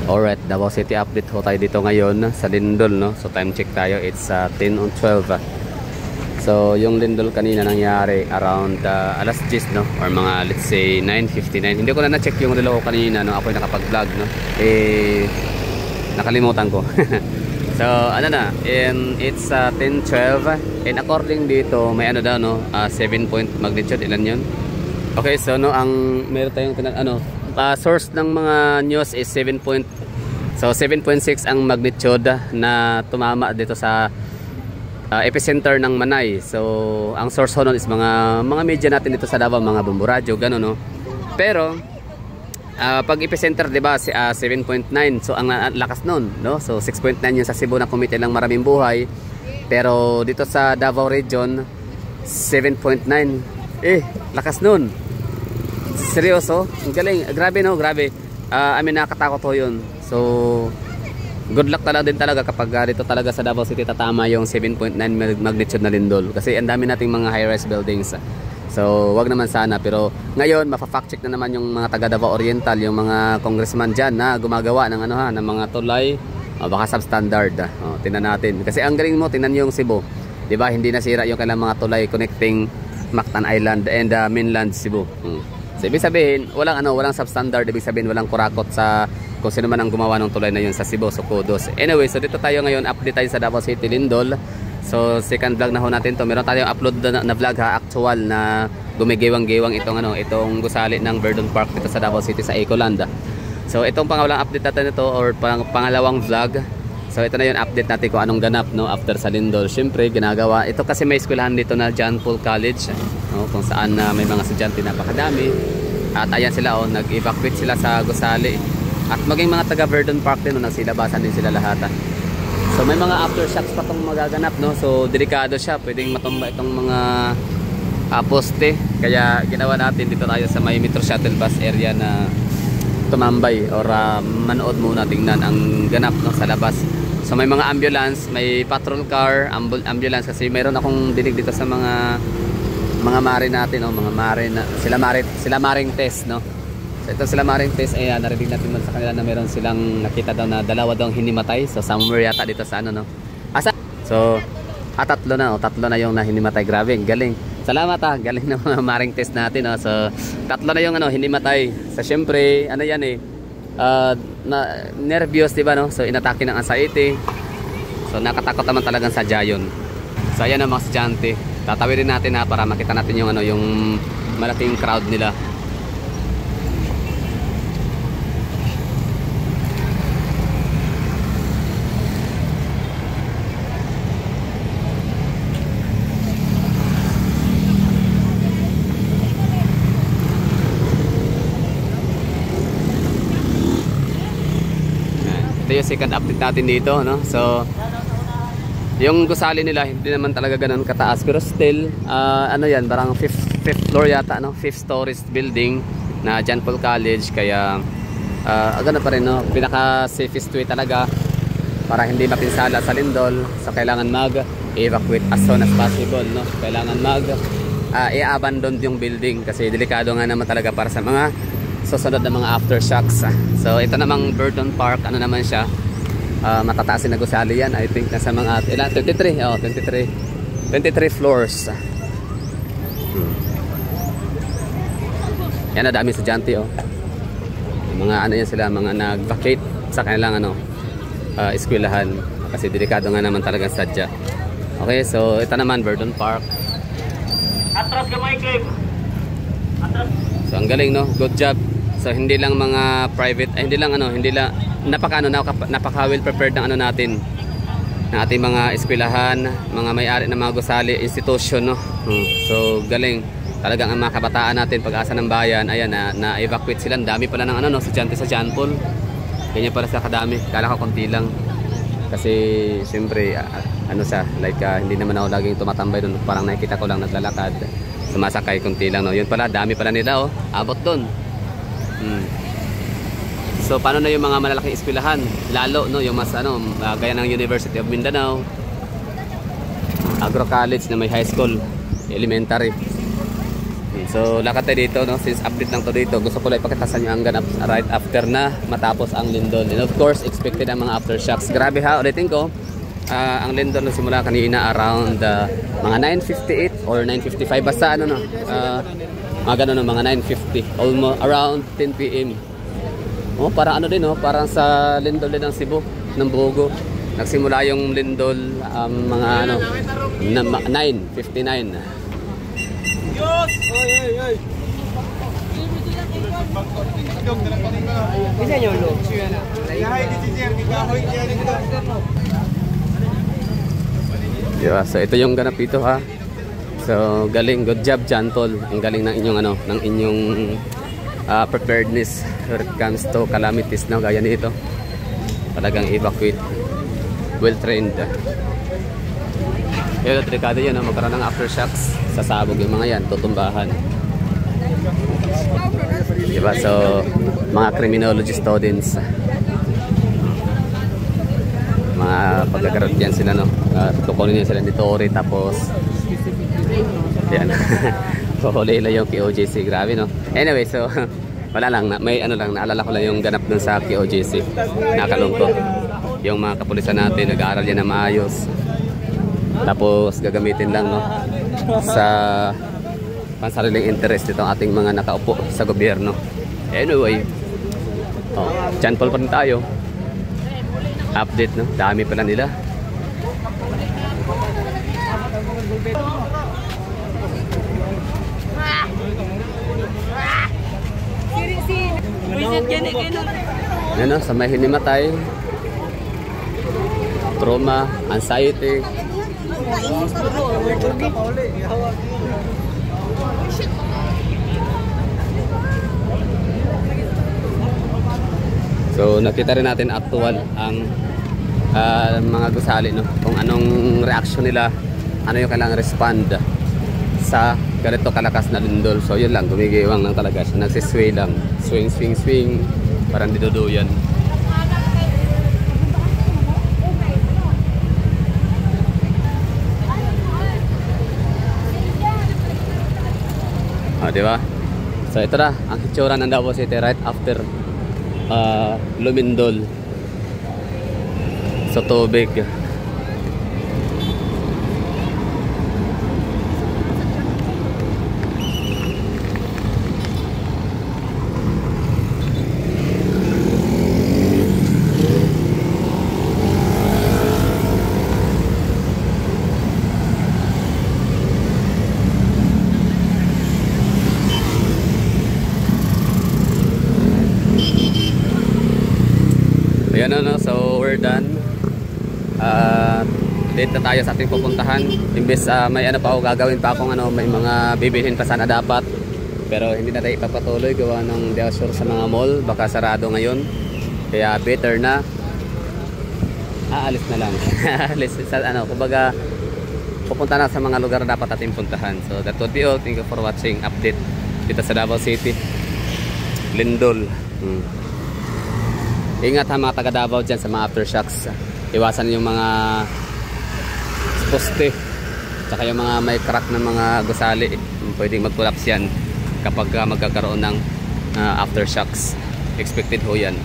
Alright, Davao City update ho tayo dito ngayon sa Lindol, no? So time check tayo, it's 10:12. So yung Lindol kanina nangyari around alas 10, no? Or mga let's say 9:59. Hindi ko na na-check yung relo ko kanina, no? Ako'y nakapag-vlog, no? Nakalimutan ko. So ano na, it's 10:12 and according dito may ano daw, no? 7 point magnitude, ilan yun? Okay, so no, ang meron tayong source ng mga news is 7.6 ang magnitude na tumama dito sa epicenter ng Manay. So ang source ho nun is mga media natin dito sa Davao, mga Bomboradyo, gano'n, no. Pero pag epicenter, diba, 7.9, so ang lakas nun, no. So 6.9 yung sa Cebu na Committee lang Maraming Buhay, pero dito sa Davao region 7.9, lakas nun. Seryoso, galing, grabe, no, grabe. I mean, nakakatakot ho yun. So good luck talaga din talaga kapag dito talaga sa Davao City tatama yung 7.9 magnitude na lindol, kasi ang dami nating mga high-rise buildings. So wag naman sana, pero ngayon mafa-fact check na naman yung mga taga Davao Oriental, yung mga congressman dyan na gumagawa ng ng mga tulay, baka substandard. Tingnan natin, kasi ang galing mo, tingnan yung Cebu, di ba, hindi nasira yung kailang mga tulay connecting Mactan Island and mainland Cebu. So ibig sabihin, walang substandard, ibig sabihin walang kurakot sa kung sino man ang gumawa ng tulay na yun sa Cebu. So kudos. Anyway, so dito tayo ngayon, update tayo sa Davao City Lindol. So second vlog na ho natin to. Meron tayong upload na vlog, actual, na gumigewang-gewang itong gusali ng Verdun Park dito sa Davao City sa Ecoland. So itong pangalawang update natin ito, or pangalawang vlog. So ito na yung update natin kung anong ganap, no, after sa Lindol. Siyempre ginagawa ito kasi may eskwelahan dito na John Paul College, no, kung saan may mga estudyante napakadami. At ayan sila, nag-evacuate sila sa gusali. At maging mga taga Verdun Park din, nagsilabasan din sila lahat. So may mga aftershocks pa itong magaganap, no. So delikado siya, pwedeng matumba itong mga poste. Kaya ginawa natin dito tayo sa may Metro Shuttle Bus area na tumambay or manood muna, tingnan ang ganap, no, sa labas. So may mga ambulance, may patrol car, ambulance, kasi mayroon akong dinig dito sa mga mare natin, no, mga mare na sila maring test, no. So ito sila maring test, narinig natin man sa kanila na meron silang nakita daw na dalawa daw hinimatay. So somewhere yata dito sa ano, no. So tatlo na yung hinimatay. Grabe, galing. Salamat, galing na mga maring test natin, no. So tatlo na yung hinimatay. So syempre yan nervyos, diba, no? So inatake ng anxiety. So nakatakot naman talagang sadya yun. So ayan ang mga estudyante. Tatawirin natin para makita natin yung yung malaking crowd nila. Ito yung second update natin dito, no. So yung gusali nila hindi naman talaga ganoon kataas, pero still yan, parang 5th floor yata, no, 5th stories building na John Paul College. Kaya ganoon pa rin, no, pinaka safest way talaga para hindi mapinsala sa lindol. So kailangan mag-evacuate as soon as possible, no. Kailangan i-abandon yung building, kasi delikado nga naman talaga para sa mga susunod na mga aftershocks. So ito namang Verdun Park, naman siya, matataas na gusali yan. I think nasa mga 23 floors. Yan, na dami estudyante, mga yan sila, mga nag-vacate sa kanilang eskwelahan, kasi delikado nga naman talaga sadya. Okay, so ito naman Verdun Park. Atras gamay, Kim. Atras. So ang galing, no, good job. So hindi lang mga private, hindi lang napaka well prepared ng natin, ng ating mga eskwelahan, mga may-ari ng mga gusali institution, no. So galing talagang ang mga kabataan natin, pag-asa ng bayan. Ayan, na-evacuate sila. Dami pala ng estudyante sa John Paul. Ganyan pala sa kadami. Kala ko konti lang, kasi siyempre hindi naman ako laging tumatambay doon, parang nakikita ko lang naglalakad, sumasakay, konti lang, no. Yun pala, dami pala nila, abot doon. So paano na yung mga malalaking eskwelahan, lalo, no, yung mas gaya ng University of Mindanao, Agro College na may high school, elementary. So lakad tayo dito, no? Since update lang to dito, gusto ko lang ipakita sa inyo ang ganap right after na matapos ang lindol. And of course, expected ang mga aftershocks. Grabe ha, ulitin ko. Ang lindol na simula kanina around mga 9:58 or 9:55. Basta ano no, mga ganun no, mga 9:50. Almost around 10 PM. Oh, parang ano din, no? Parang sa lindol din ng Cebu, ng Bogo. Nagsimula yung lindol mga ano, 9:59. Diba? So ito yung ganap dito ha. So galing, good job Jantol. Ang galing ng inyong ano, ng inyong preparedness when it comes to calamities, no? Gaya nito. Talagang evacuate. Well trained. Yun, delikado yun, no? Magkaroon ng aftershocks. Sasabog yung mga yan, tutumbahan. Diba? So, mga criminology students, mga pagkakaroon yan sila, no? Tukunin yan sila ni Tori, tapos yan. Huli lang yung KOJC. Grabe, no? Anyway, so, wala lang. May ano lang, naalala ko lang yung ganap dun sa KOJC. Nakalungkot. Yung mga kapulisan natin, nag-aaral yan na maayos. Tapos gagamitin lang, no, sa pansariling interest itong ating mga nakaupo sa gobyerno. Anyway, John Paul pa rin tayo. Update, no? Dami pala nila. Yan, no? Sa may hinimatay, trauma, anxiety. So nakita rin natin actual ang mga gusali, no? Kung anong reaction nila, ano yung kailangang respond sa ganito kalakas na lindol. So yun lang, gumigiwang lang talaga siya, nagsisway lang, swing swing swing, parang diduduyan. Diba? So ito na ang hitsura ng Davao City right after lumindol sa tubig. Ayan, no? So we're done. Date na tayo sa ating pupuntahan. Imbes may ano pa ako gagawin pa akong ano, may mga bibilhin pa sana dapat. Pero hindi na tayo ipapatuloy gawa ng sure sa mga mall, baka sarado ngayon. Kaya better na aalis na lang. Aalis sa ano, kumbaga pupunta na sa mga lugar na dapat ating puntahan. So that would be all. Thank you for watching update dito sa Davao City. Lindol. Ingat ha mga taga Davao dyan sa mga aftershocks. Iwasan yung mga poste, tsaka yung mga may crack ng mga gusali. Pwedeng mag-collapse yan kapag magkakaroon ng aftershocks. Expected ho yan.